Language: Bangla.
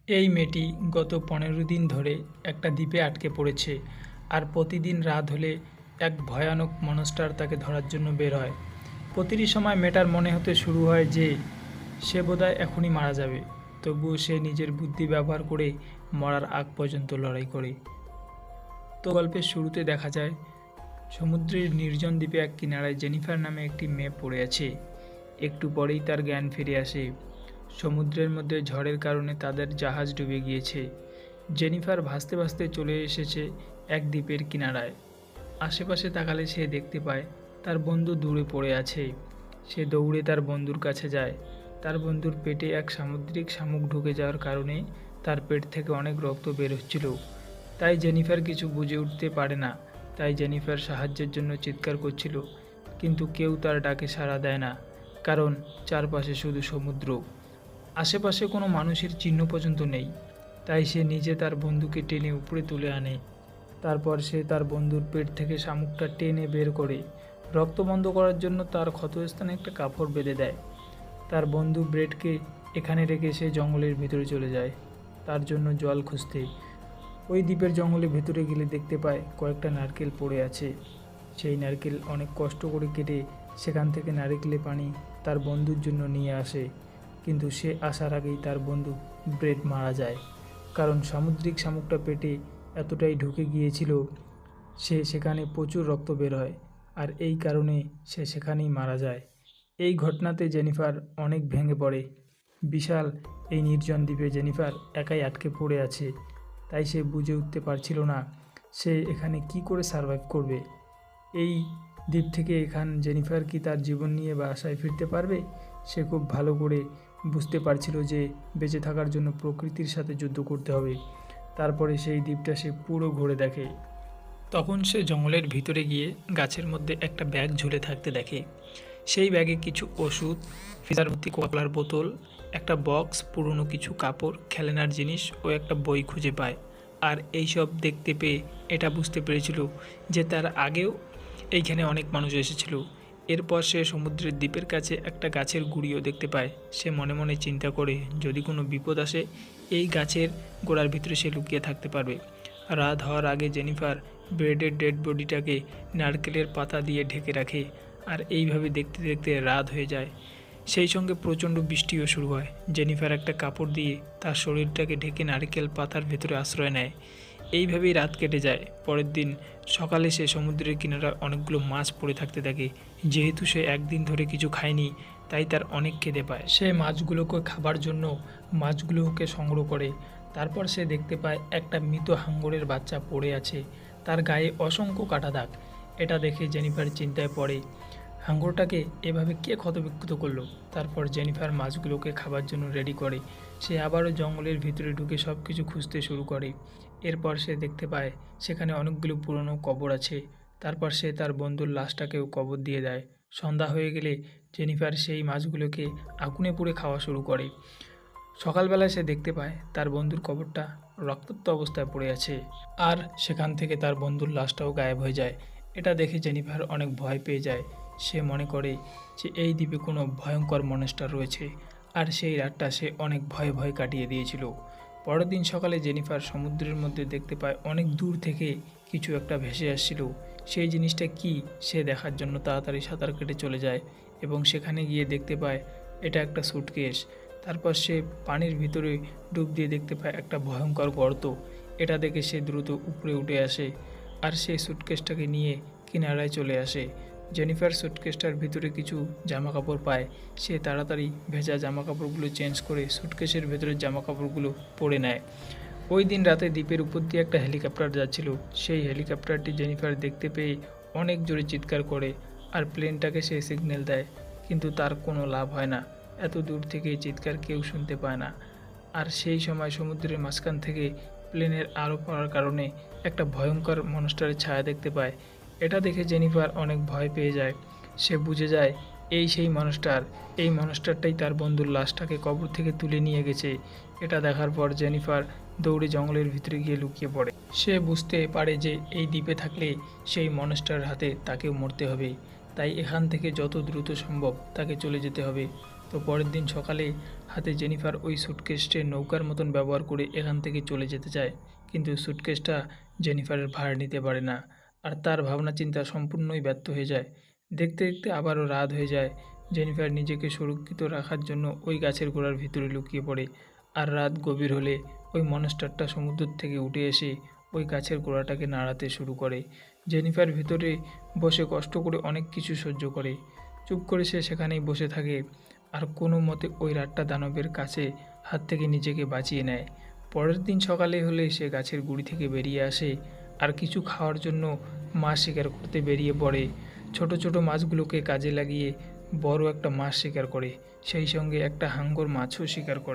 এই মেয়েটি গত 15 দিন ধরে একটা দ্বীপে আটকে পড়েছে, আর প্রতিদিন রাত হলে এক ভয়ানক মনস্টার তাকে ধরার জন্য বের হয়। প্রতিটি সময় মেয়েটার মনে হতে শুরু হয় যে সে বোধহয় এখনই মারা যাবে, তবুও সে নিজের বুদ্ধি ব্যবহার করে মরার আগ পর্যন্ত লড়াই করে। তো গল্পের শুরুতে দেখা যায় সমুদ্রের নির্জন দ্বীপে এক কিনারায় জেনিফার নামে একটি মেয়ে পড়ে আছে। একটু পরেই তার জ্ঞান ফিরে আসে। সমুদ্রের মধ্যে ঝড়ের কারণে তাদের জাহাজ ডুবে গিয়েছে। জেনিফার ভাসতে ভাসতে চলে এসেছে এক দ্বীপের কিনারায়। আশেপাশে তাকালে সে দেখতে পায় তার বন্ধু দূরে পড়ে আছে। সে দৌড়ে তার বন্ধুর কাছে যায়। তার বন্ধুর পেটে এক সামুদ্রিক শামুক ঢুকে যাওয়ার কারণে তার পেট থেকে অনেক রক্ত বের হচ্ছিল। তাই জেনিফার কিছু বুঝে উঠতে পারে না। তাই জেনিফার সাহায্যের জন্য চিৎকার করছিল, কিন্তু কেউ তার ডাকে সাড়া দেয় না, কারণ চারপাশে শুধু সমুদ্র। আশেপাশে কোনো মানুষের চিহ্ন পর্যন্ত নেই। তাই সে নিজে তার বন্ধুকে টেনে উপরে তুলে আনে। তারপর সে তার বন্ধুর পেট থেকে শামুকটা টেনে বের করে রক্ত বন্ধ করার জন্য তার ক্ষতস্থানে একটা কাপড় বেঁধে দেয়। তার বন্ধু ব্রেডকে এখানে রেখে সে জঙ্গলের ভিতরে চলে যায় তার জন্য জল খুঁজতে। ওই দ্বীপের জঙ্গলের ভেতরে গেলে দেখতে পায় কয়েকটা নারকেল পড়ে আছে। সেই নারকেল অনেক কষ্ট করে কেটে সেখান থেকে নারকেলের পানি তার বন্ধুর জন্য নিয়ে আসে, কিন্তু সে আসার আগেই তার বন্ধু ব্রেড মারা যায়, কারণ সামুদ্রিক শামুকটা পেটে এতটাই ঢুকে গিয়েছিল সে সেখানে প্রচুর রক্ত বের হয়, আর এই কারণে সে সেখানেই মারা যায়। এই ঘটনাতে জেনিফার অনেক ভেঙে পড়ে। বিশাল এই নির্জন দ্বীপে জেনিফার একাই আটকে পড়ে আছে, তাই সে বুঝে উঠতে পারছিল না সে এখানে কি করে সার্ভাইভ করবে। এই দ্বীপ থেকে জেনিফার কি তার জীবন নিয়ে বাসায় ফিরতে পারবে? সে খুব ভালো করে বুঝতে পারছিল যে বেঁচে থাকার জন্য প্রকৃতির সাথে যুদ্ধ করতে হবে। তারপরে সেই দ্বীপটা সে পুরো ঘুরে দেখে। তখন সে জঙ্গলের ভিতরে গিয়ে গাছের মধ্যে একটা ব্যাগ ঝুলে থাকতে দেখে। সেই ব্যাগে কিছু ওষুধ, ফ্রিজার ভর্তি কোকাকোলার বোতল, একটা বক্স, পুরনো কিছু কাপড়, খেলনার জিনিস ও একটা বই খুঁজে পায়। আর এইসব দেখতে পেয়ে এটা বুঝতে পেরেছিল যে তার আগেও এইখানে অনেক মানুষ এসেছিল। এরপর সে সমুদ্রের দ্বীপের কাছে একটা গাছের গুঁড়িও দেখতে পায়। সে মনে মনে চিন্তা করে যদি কোনো বিপদ আসে এই গাছের গোড়ার ভিতরে সে লুকিয়ে থাকতে পারবে। রাত হওয়ার আগে জেনিফার ব্রেডের ডেড বডিটাকে নারকেলের পাতা দিয়ে ঢেকে রাখে, আর এইভাবে দেখতে দেখতে রাত হয়ে যায়। সেই সঙ্গে প্রচণ্ড বৃষ্টিও শুরু হয়। জেনিফার একটা কাপড় দিয়ে তার শরীরটাকে ঢেকে নারকেল পাতার ভেতরে আশ্রয় নেয়। এইভাবেই রাত কেটে যায়। পরের দিন সকালে সে সমুদ্রের কিনারায় অনেকগুলো মাছ পড়ে থাকতে থাকে। যেহেতু সে একদিন ধরে কিছু খায়নি, তাই তার অনেক খিদে পায়। সে মাছগুলোকে খাবার জন্য মাছগুলোকে সংগ্রহ করে। তারপর সে দেখতে পায় একটা মৃত হাঙ্গরের বাচ্চা পড়ে আছে, তার গায়ে অসংখ্য কাটা দাগ। এটা দেখে জেনিফার চিন্তায় পড়ে, হাঙ্গরটাকে এভাবে কে ক্ষতবিক্ষত করলো। তারপর জেনিফার মাছগুলোকে খাবার জন্য রেডি করে। সে আবারও জঙ্গলের ভিতরে ঢুকে সব কিছু খুঁজতে শুরু করে। এরপর সে দেখতে পায় সেখানে অনেকগুলো পুরনো কবর আছে। তারপর সে তার বন্ধুর লাশটাকেও কবর দিয়ে দেয়। সন্ধ্যা হয়ে গেলে জেনিফার সেই মাছগুলোকে আগুনে পুড়ে খাওয়া শুরু করে। সকালবেলায় সে দেখতে পায় তার বন্ধুর কবরটা রক্তাক্ত অবস্থায় পড়ে আছে, আর সেখান থেকে তার বন্ধুর লাশটাও গায়েব হয়ে যায়। এটা দেখে জেনিফার অনেক ভয় পেয়ে যায়। সে মনে করে যে এই দ্বীপে কোনো ভয়ঙ্কর মনস্টার রয়েছে, আর সেই রাতটা সে অনেক ভয়ে ভয়ে কাটিয়ে দিয়েছিল। পরের দিন সকালে জেনিফার সমুদ্রের মধ্যে দেখতে পায় অনেক দূর থেকে কিছু একটা ভেসে আসছিল। সেই জিনিসটা কি সে দেখার জন্য তাড়াতাড়ি সাঁতার কেটে চলে যায়, এবং সেখানে গিয়ে দেখতে পায় এটা একটা স্যুটকেস। তারপর সে পানির ভিতরে ডুব দিয়ে দেখতে পায় একটা ভয়ঙ্কর গর্ত। এটা দেখে সে দ্রুত উপরে উঠে আসে, আর সেই স্যুটকেসটাকে নিয়ে কিনারায় চলে আসে। জেনিফার স্যুটকেসটার ভিতরে কিছু জামাকাপড় পায়। সে তাড়াতাড়ি ভেজা জামাকাপড়গুলো চেঞ্জ করে স্যুটকেসের ভেতরের জামাকাপড়গুলো পরে নেয়। ওই দিন রাতে দ্বীপের উপর দিয়ে একটা হেলিকপ্টার যাচ্ছিল। সেই হেলিকপ্টারটি জেনিফার দেখতে পেয়ে অনেক জোরে চিৎকার করে, আর প্লেনটাকে সে সিগন্যাল দেয়, কিন্তু তার কোনো লাভ হয় না। এত দূর থেকে চিৎকার কেউ শুনতে পায় না। আর সেই সময় সমুদ্রের মাঝখান থেকে প্লেনের আলো পড়ার কারণে একটা ভয়ঙ্কর মনস্টারের ছায়া দেখতে পায়। এটা দেখে জেনিফার অনেক ভয় পেয়ে যায়। সে বুঝে যায় এই সেই মনস্টার। এই মনস্টারটাই তার বন্ধুর লাশটাকে কবর থেকে তুলে নিয়ে গেছে। এটা দেখার পর জেনিফার দৌড়ে জঙ্গলের ভিতরে গিয়ে লুকিয়ে পড়ে। সে বুঝতে পারে যে এই দ্বীপে থাকলে সেই মনস্টারের হাতে তাকেও মরতে হবে, তাই এখান থেকে যত দ্রুত সম্ভব তাকে চলে যেতে হবে। তো পরের দিন সকালে হাতে জেনিফার ওই সুটকেসটে নৌকার মতন ব্যবহার করে এখান থেকে চলে যেতে চায়, কিন্তু সুটকেসটা জেনিফারের ভার নিতে পারে না, আর তার ভাবনা চিন্তা সম্পূর্ণই ব্যর্থ হয়ে যায়। দেখতে দেখতে আবারও রাত হয়ে যায়। জেনিফার নিজেকে সুরক্ষিত রাখার জন্য ওই গাছের গোড়ার ভিতরে লুকিয়ে পড়ে, আর রাত গভীর হলে ওই মনস্টারটা সমুদ্র থেকে উঠে এসে ওই গাছের গোড়াটাকে নাড়াতে শুরু করে। জেনিফার ভিতরে বসে কষ্ট করে অনেক কিছু সহ্য করে, চুপ করে সে সেখানেই বসে থাকে, আর কোনো মতে ওই রাতটা দানবের কাছে হাত থেকে নিজেকে বাঁচিয়ে নেয়। পরের দিন সকালে হলে সে গাছের গুড়ি থেকে বেরিয়ে আসে আর কিছু খাওয়ার জন্য মাছ শিকার করতে বেরিয়ে পড়ে। ছোট ছোট মাছগুলোকে কাজে লাগিয়ে বড় একটা মাছ শিকার করে, সেই সঙ্গে একটা হাঙ্গর মাছও শিকার করে।